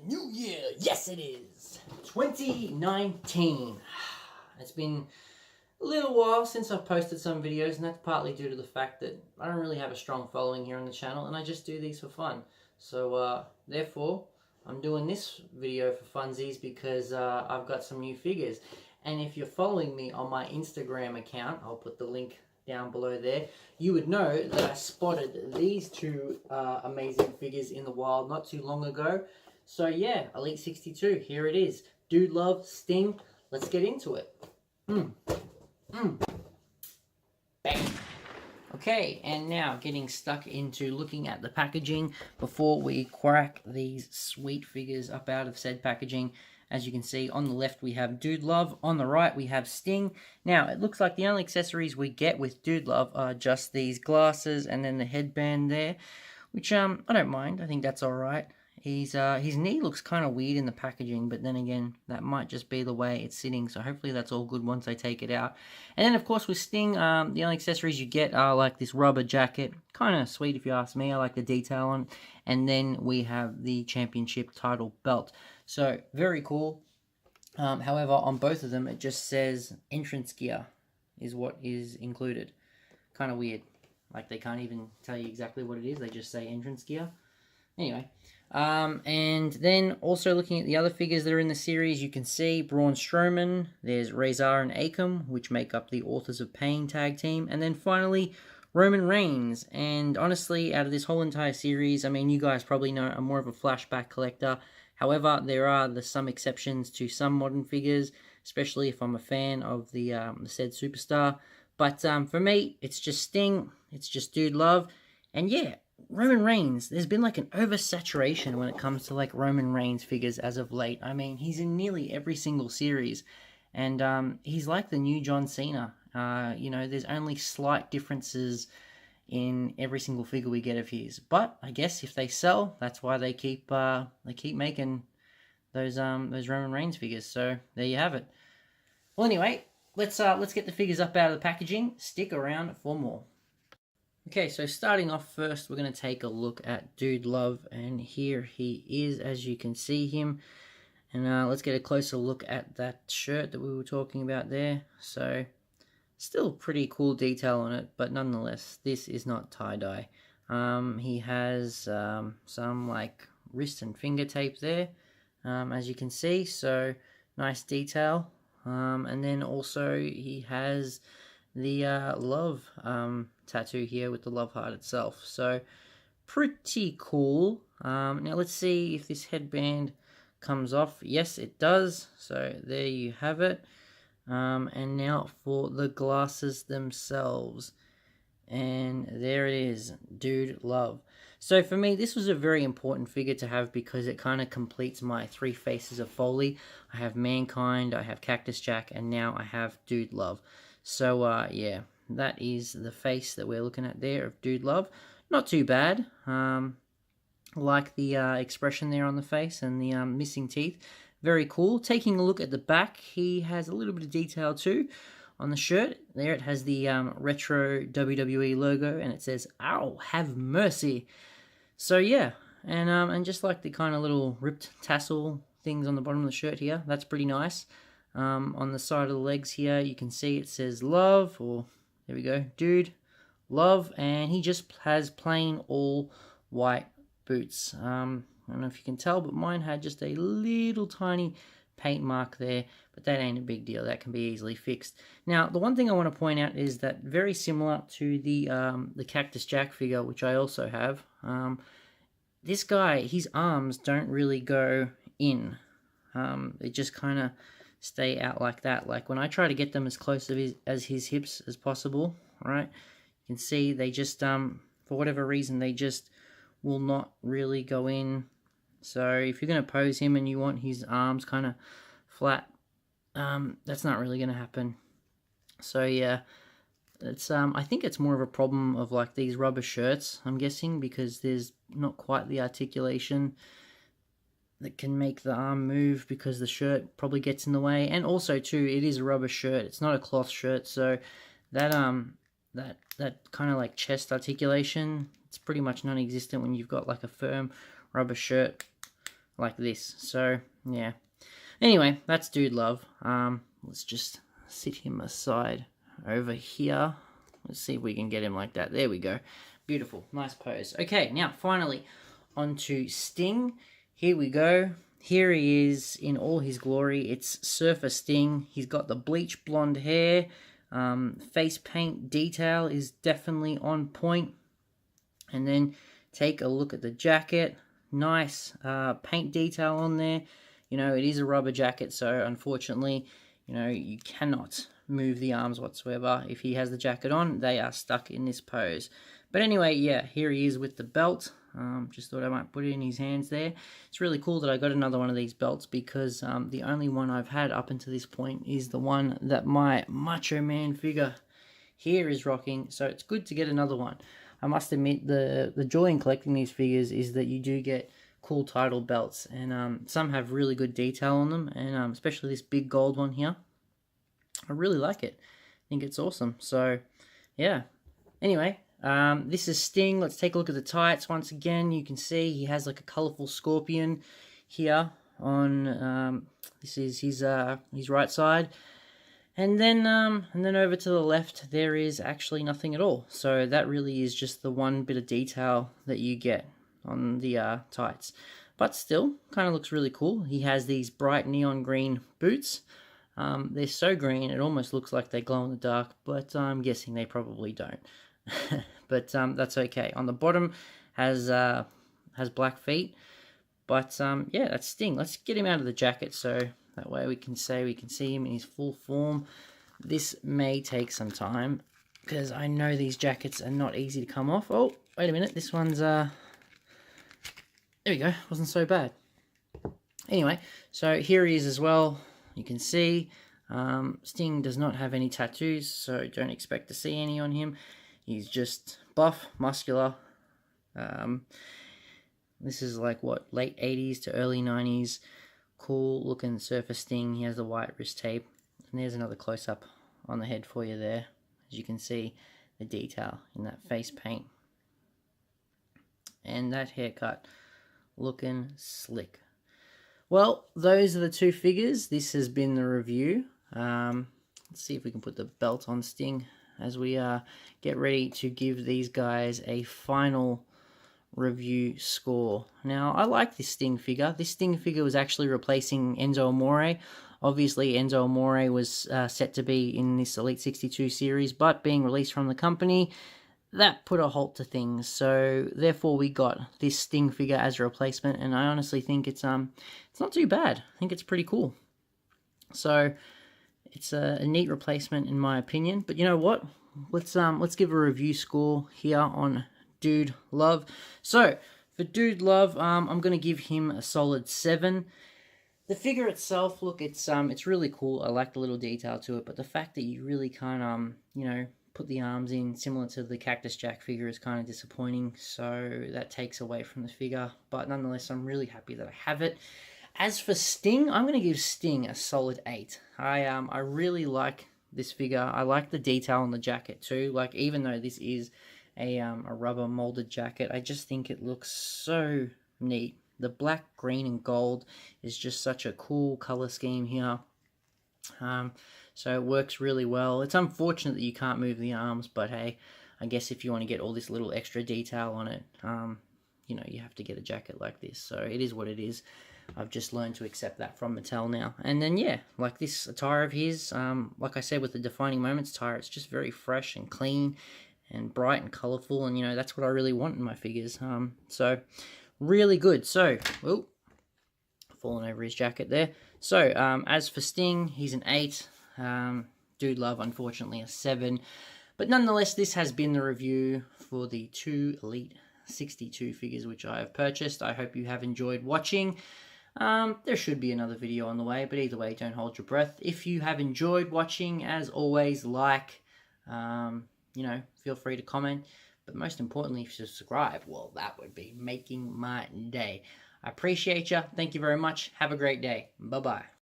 new year. Yes, it is. 2019. It's been a little while since I've posted some videos, and that's partly due to the fact that I don't really have a strong following here on the channel, and I just do these for fun. So, therefore, I'm doing this video for funsies because I've got some new figures. And if you're following me on my Instagram account, I'll put the link down below there, you would know that I spotted these two amazing figures in the wild not too long ago. So yeah, Elite 62, here it is. Dude Love, Sting, let's get into it. Bang. Okay, and now getting stuck into looking at the packaging before we crack these sweet figures up out of said packaging. As you can see, on the left we have Dude Love, on the right we have Sting. Now, it looks like the only accessories we get with Dude Love are just these glasses and then the headband there, which I don't mind. I think that's alright. His knee looks kind of weird in the packaging, but then again, that might just be the way it's sitting, so hopefully that's all good once I take it out. And then, of course, with Sting, the only accessories you get are like this rubber jacket. Kind of sweet if you ask me. I like the detail on it. And then we have the championship title belt. So, very cool. However, on both of them, it just says entrance gear is what is included. Kind of weird. Like, they can't even tell you exactly what it is. They just say entrance gear. Anyway, and then also looking at the other figures that are in the series, you can see Braun Strowman, there's Razor and Akam, which make up the Authors of Pain tag team, and then finally Roman Reigns. And honestly, out of this whole entire series, I mean, you guys probably know I'm more of a flashback collector. However, there are some exceptions to some modern figures, especially if I'm a fan of the said superstar. But for me, it's just Sting, it's just Dude Love, and yeah, Roman Reigns, there's been like an oversaturation when it comes to like Roman Reigns figures as of late. I mean, he's in nearly every single series, and he's like the new John Cena. You know, there's only slight differences in every single figure we get of his. But I guess if they sell, that's why they keep making those Roman Reigns figures. So there you have it. Well, anyway, let's get the figures up out of the packaging. Stick around for more. Okay, so starting off first, we're going to take a look at Dude Love, and here he is, as you can see him. And let's get a closer look at that shirt that we were talking about there. So, still pretty cool detail on it, but nonetheless, this is not tie-dye. He has some like wrist and finger tape there, as you can see, so nice detail. And then also he has the love tattoo here with the love heart itself, so pretty cool. Now let's see if this headband comes off. Yes, it does, so there you have it. And now for the glasses themselves, and there it is, Dude Love. So for me, this was a very important figure to have because it kind of completes my three faces of Foley. I have Mankind, I have Cactus Jack, and now I have Dude Love. So, yeah, that is the face that we're looking at there of Dude Love. Not too bad. Like the expression there on the face and the missing teeth. Very cool. Taking a look at the back, he has a little bit of detail too on the shirt. There it has the retro WWE logo, and it says, "Ow, have mercy." So, yeah, and just like the kind of little ripped tassel things on the bottom of the shirt here, that's pretty nice. On the side of the legs here, you can see it says Love, or there we go, Dude Love, and he just has plain all white boots. I don't know if you can tell, but mine had just a little tiny paint mark there, but that ain't a big deal. That can be easily fixed. Now, the one thing I want to point out is that very similar to the Cactus Jack figure, which I also have, this guy, his arms don't really go in. They just kind of stay out like that. Like when I try to get them as close to as his hips as possible, right? You can see they just, for whatever reason, they just will not really go in. So if you're going to pose him and you want his arms kind of flat, that's not really going to happen. So yeah, it's I think it's more of a problem of like these rubber shirts, I'm guessing, because there's not quite the articulation that can make the arm move because the shirt probably gets in the way. And also too, it is a rubber shirt, it's not a cloth shirt, so that that kind of like chest articulation, it's pretty much non-existent when you've got like a firm rubber shirt like this. So, yeah. Anyway, that's Dude Love. Let's just sit him aside over here. Let's see if we can get him like that. There we go. Beautiful. Nice pose. Okay, now finally onto Sting. Here we go. Here he is in all his glory. It's Surfer Sting. He's got the bleach blonde hair. Face paint detail is definitely on point. And then take a look at the jacket. Nice paint detail on there. You know, it is a rubber jacket, so unfortunately, you know, you cannot move the arms whatsoever. If he has the jacket on, they are stuck in this pose. But anyway, yeah, here he is with the belt. Just thought I might put it in his hands there. It's really cool that I got another one of these belts because the only one I've had up until this point is the one that my Macho Man figure here is rocking. So it's good to get another one. I must admit, the joy in collecting these figures is that you do get cool title belts, and some have really good detail on them, and especially this big gold one here. I really like it. I think it's awesome. So, yeah. Anyway, this is Sting. Let's take a look at the tights. Once again, you can see he has like a colorful scorpion here on this is his right side. And then over to the left, there is actually nothing at all. So that really is just the one bit of detail that you get on the tights. But still, kind of looks really cool. He has these bright neon green boots. They're so green, it almost looks like they glow in the dark, but I'm guessing they probably don't. But that's okay. On the bottom has black feet. But yeah, that's Sting. Let's get him out of the jacket so that way we can see him in his full form. This may take some time because I know these jackets are not easy to come off. Oh, wait a minute. This one's there we go. Wasn't so bad. Anyway, so here he is as well. You can see Sting does not have any tattoos, so don't expect to see any on him. He's just buff, muscular. This is like what, late 80s to early 90s. Cool looking Surfer Sting. He has the white wrist tape. And there's another close up on the head for you there. As you can see the detail in that face paint. And that haircut. Looking slick. Well, those are the two figures. This has been the review. Let's see if we can put the belt on Sting as we get ready to give these guys a final review score. Now, I like this Sting figure. This Sting figure was actually replacing Enzo Amore. Obviously, Enzo Amore was set to be in this Elite 62 series, but being released from the company, that put a halt to things. So, therefore, we got this Sting figure as a replacement, and I honestly think it's not too bad. I think it's pretty cool. So, it's a neat replacement in my opinion. But you know what? Let's give a review score here on Dude Love. So, for Dude Love, I'm going to give him a solid 7. The figure itself, look, it's really cool. I like the little detail to it, but the fact that you really can't, you know, put the arms in similar to the Cactus Jack figure is kind of disappointing. So that takes away from the figure, but nonetheless, I'm really happy that I have it. As for Sting, I'm going to give Sting a solid 8. I really like this figure. I like the detail on the jacket too. Like, even though this is a rubber molded jacket, I just think it looks so neat. The black, green, and gold is just such a cool color scheme here. So it works really well. It's unfortunate that you can't move the arms, but hey, I guess if you want to get all this little extra detail on it, you know, you have to get a jacket like this. So it is what it is. I've just learned to accept that from Mattel now. And then, yeah, like this attire of his, like I said, with the Defining Moments attire, it's just very fresh and clean and bright and colorful. And, you know, that's what I really want in my figures. So, really good. So, oh, falling over his jacket there. So, as for Sting, he's an 8. Dude Love, unfortunately, a 7. But nonetheless, this has been the review for the 2 Elite 62 figures which I have purchased. I hope you have enjoyed watching. There should be another video on the way, but either way, don't hold your breath. If you have enjoyed watching, as always, like, you know, feel free to comment. But most importantly, if you subscribe, well, that would be making my day. I appreciate you. Thank you very much. Have a great day. Bye-bye.